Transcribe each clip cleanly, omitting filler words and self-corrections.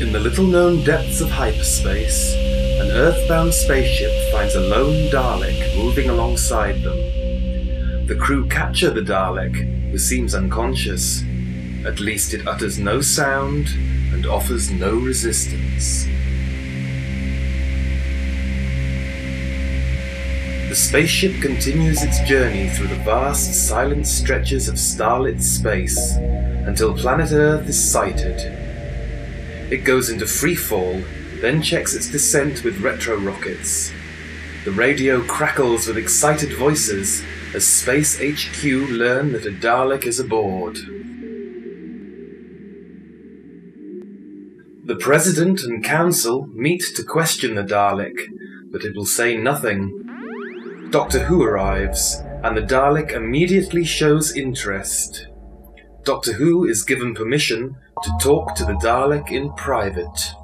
In the little-known depths of hyperspace, an Earthbound spaceship finds a lone Dalek moving alongside them. The crew capture the Dalek, who seems unconscious. At least it utters no sound and offers no resistance. The spaceship continues its journey through the vast, silent stretches of starlit space until planet Earth is sighted. It goes into freefall, then checks its descent with retro-rockets. The radio crackles with excited voices as Space HQ learn that a Dalek is aboard. The President and Council meet to question the Dalek, but it will say nothing. Doctor Who arrives, and the Dalek immediately shows interest. Doctor Who is given permission to talk to the Dalek in private.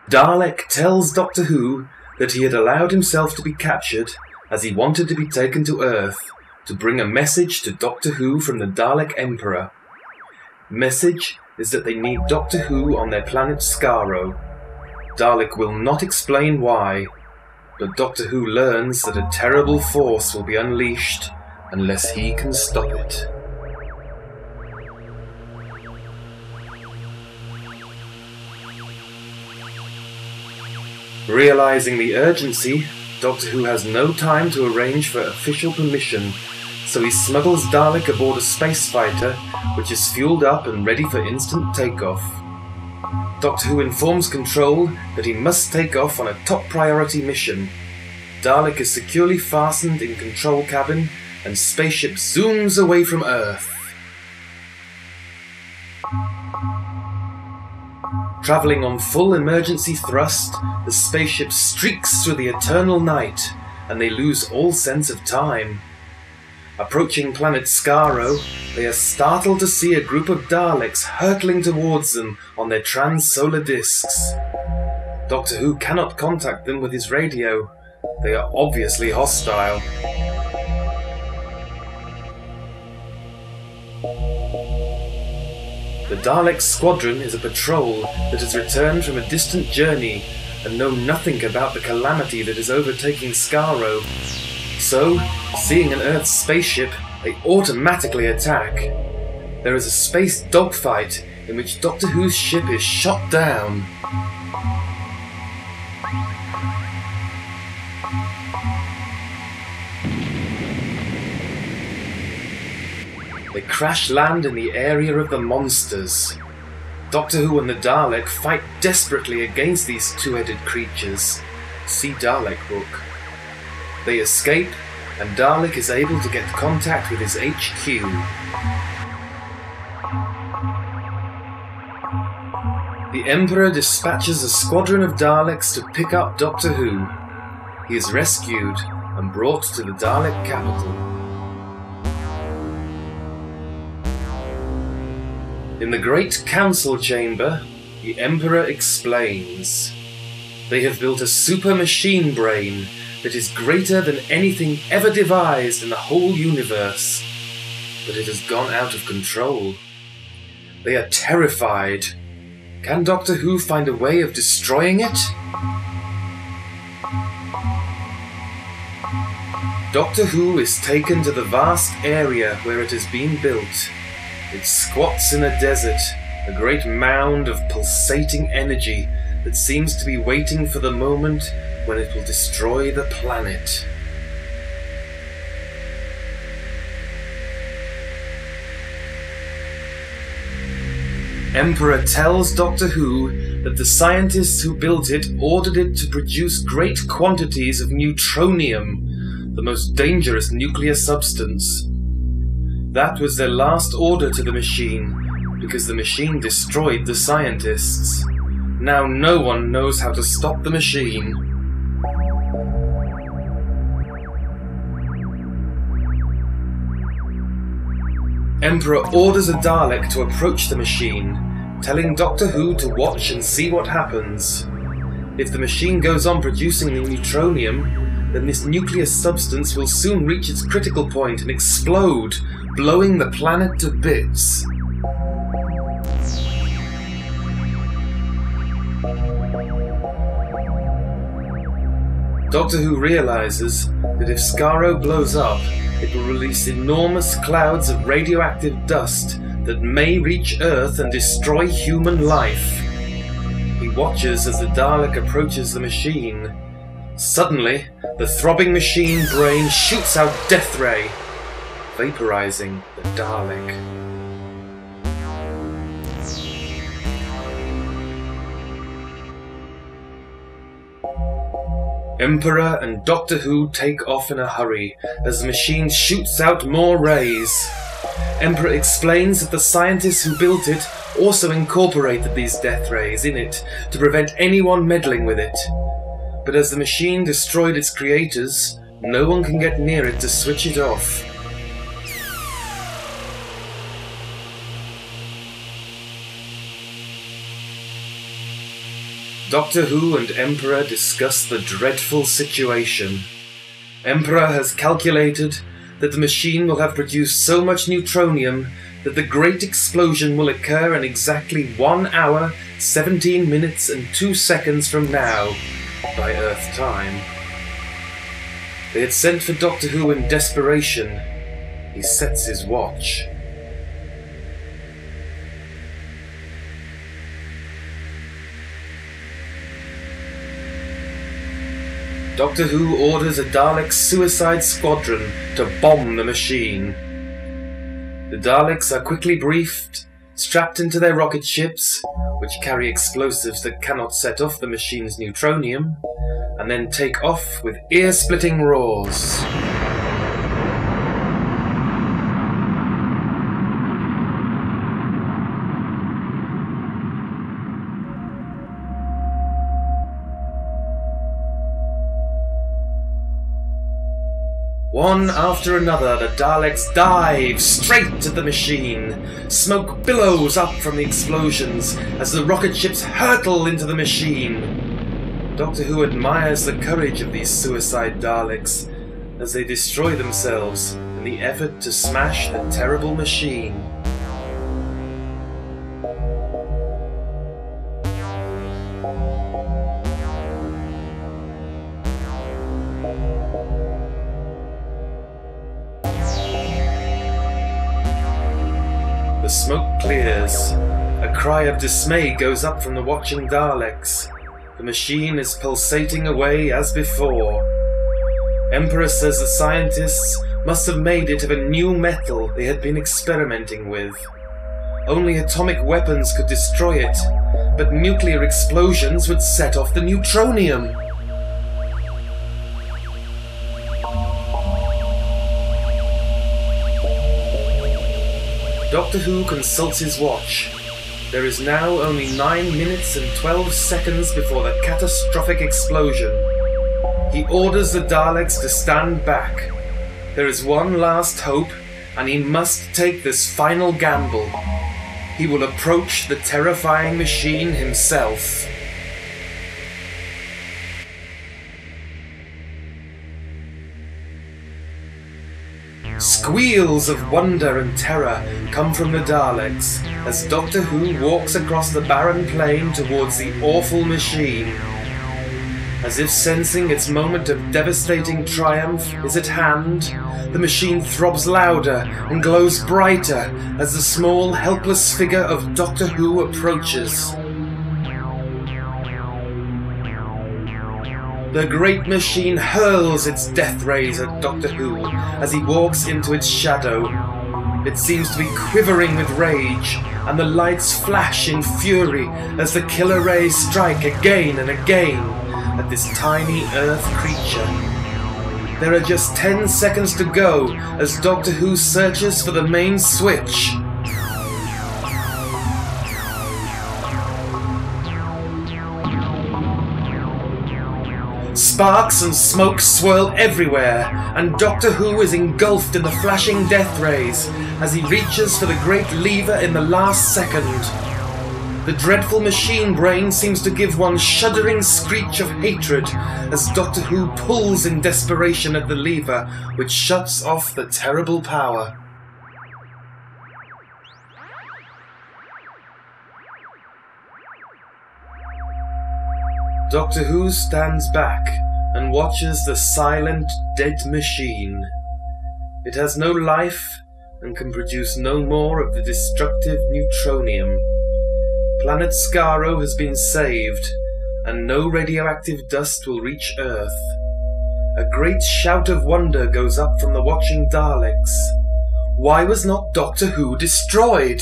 Dalek tells Doctor Who that he had allowed himself to be captured as he wanted to be taken to Earth to bring a message to Doctor Who from the Dalek Emperor. Message is that they need Doctor Who on their planet Skaro. Dalek will not explain why, but Doctor Who learns that a terrible force will be unleashed unless he can stop it. Realizing the urgency, Doctor Who has no time to arrange for official permission, so he smuggles Dalek aboard a space fighter, which is fueled up and ready for instant takeoff. Doctor Who informs Control that he must take off on a top priority mission. Dalek is securely fastened in Control cabin, and spaceship zooms away from Earth. Travelling on full emergency thrust, the spaceship streaks through the eternal night, and they lose all sense of time. Approaching planet Skaro, they are startled to see a group of Daleks hurtling towards them on their trans-solar discs. Doctor Who cannot contact them with his radio. They are obviously hostile. The Dalek squadron is a patrol that has returned from a distant journey and know nothing about the calamity that is overtaking Skaro. So, seeing an Earth spaceship, they automatically attack. There is a space dogfight in which Doctor Who's ship is shot down. They crash land in the area of the monsters. Doctor Who and the Dalek fight desperately against these two-headed creatures. See Dalek book. They escape, and Dalek is able to get contact with his HQ. The Emperor dispatches a squadron of Daleks to pick up Doctor Who. He is rescued and brought to the Dalek capital. In the Great Council Chamber, the Emperor explains. They have built a super machine brain that is greater than anything ever devised in the whole universe, but it has gone out of control. They are terrified. Can Doctor Who find a way of destroying it? Doctor Who is taken to the vast area where it has been built. It squats in a desert, a great mound of pulsating energy that seems to be waiting for the moment when it will destroy the planet. Emperor tells Doctor Who that the scientists who built it ordered it to produce great quantities of neutronium, the most dangerous nuclear substance. That was their last order to the machine, because the machine destroyed the scientists. Now no one knows how to stop the machine. Emperor orders a Dalek to approach the machine, telling Doctor Who to watch and see what happens. If the machine goes on producing the neutronium, then this nuclear substance will soon reach its critical point and explode, blowing the planet to bits. Doctor Who realizes that if Skaro blows up, it will release enormous clouds of radioactive dust that may reach Earth and destroy human life. He watches as the Dalek approaches the machine. Suddenly, the throbbing machine brain shoots out Death Ray, vaporizing the Dalek. Emperor and Doctor Who take off in a hurry as the machine shoots out more rays. Emperor explains that the scientists who built it also incorporated these death rays in it to prevent anyone meddling with it. But as the machine destroyed its creators, no one can get near it to switch it off. Doctor Who and Emperor discuss the dreadful situation. Emperor has calculated that the machine will have produced so much neutronium that the great explosion will occur in exactly 1 hour, 17 minutes and 2 seconds from now, by Earth time. They had sent for Doctor Who in desperation. He sets his watch. Doctor Who orders a Dalek suicide squadron to bomb the machine. The Daleks are quickly briefed, strapped into their rocket ships, which carry explosives that cannot set off the machine's neutronium, and then take off with ear-splitting roars. One after another, the Daleks dive straight at the machine. Smoke billows up from the explosions as the rocket ships hurtle into the machine. Doctor Who admires the courage of these suicide Daleks as they destroy themselves in the effort to smash the terrible machine. The smoke clears. A cry of dismay goes up from the watching Daleks. The machine is pulsating away as before. Emperor says the scientists must have made it of a new metal they had been experimenting with. Only atomic weapons could destroy it, but nuclear explosions would set off the neutronium. Doctor Who consults his watch. There is now only 9 minutes and 12 seconds before the catastrophic explosion. He orders the Daleks to stand back. There is one last hope, and he must take this final gamble. He will approach the terrifying machine himself. Squeals of wonder and terror come from the Daleks as Doctor Who walks across the barren plain towards the awful machine. As if sensing its moment of devastating triumph is at hand, the machine throbs louder and glows brighter as the small, helpless figure of Doctor Who approaches. The great machine hurls its death rays at Doctor Who as he walks into its shadow. It seems to be quivering with rage, and the lights flash in fury as the killer rays strike again and again at this tiny Earth creature. There are just 10 seconds to go as Doctor Who searches for the main switch. Sparks and smoke swirl everywhere, and Doctor Who is engulfed in the flashing death rays as he reaches for the great lever in the last second. The dreadful machine brain seems to give one shuddering screech of hatred as Doctor Who pulls in desperation at the lever which shuts off the terrible power. Doctor Who stands back and watches the silent, dead machine. It has no life and can produce no more of the destructive neutronium. Planet Skaro has been saved, and no radioactive dust will reach Earth. A great shout of wonder goes up from the watching Daleks. Why was not Doctor Who destroyed?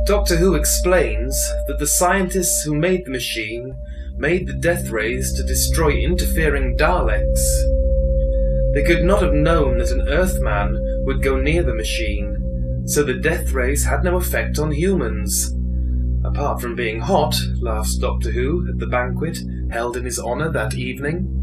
Doctor Who explains that the scientists who made the machine made the death rays to destroy interfering Daleks. They could not have known that an Earthman would go near the machine, so the death rays had no effect on humans. Apart from being hot, laughs Doctor Who at the banquet held in his honour that evening.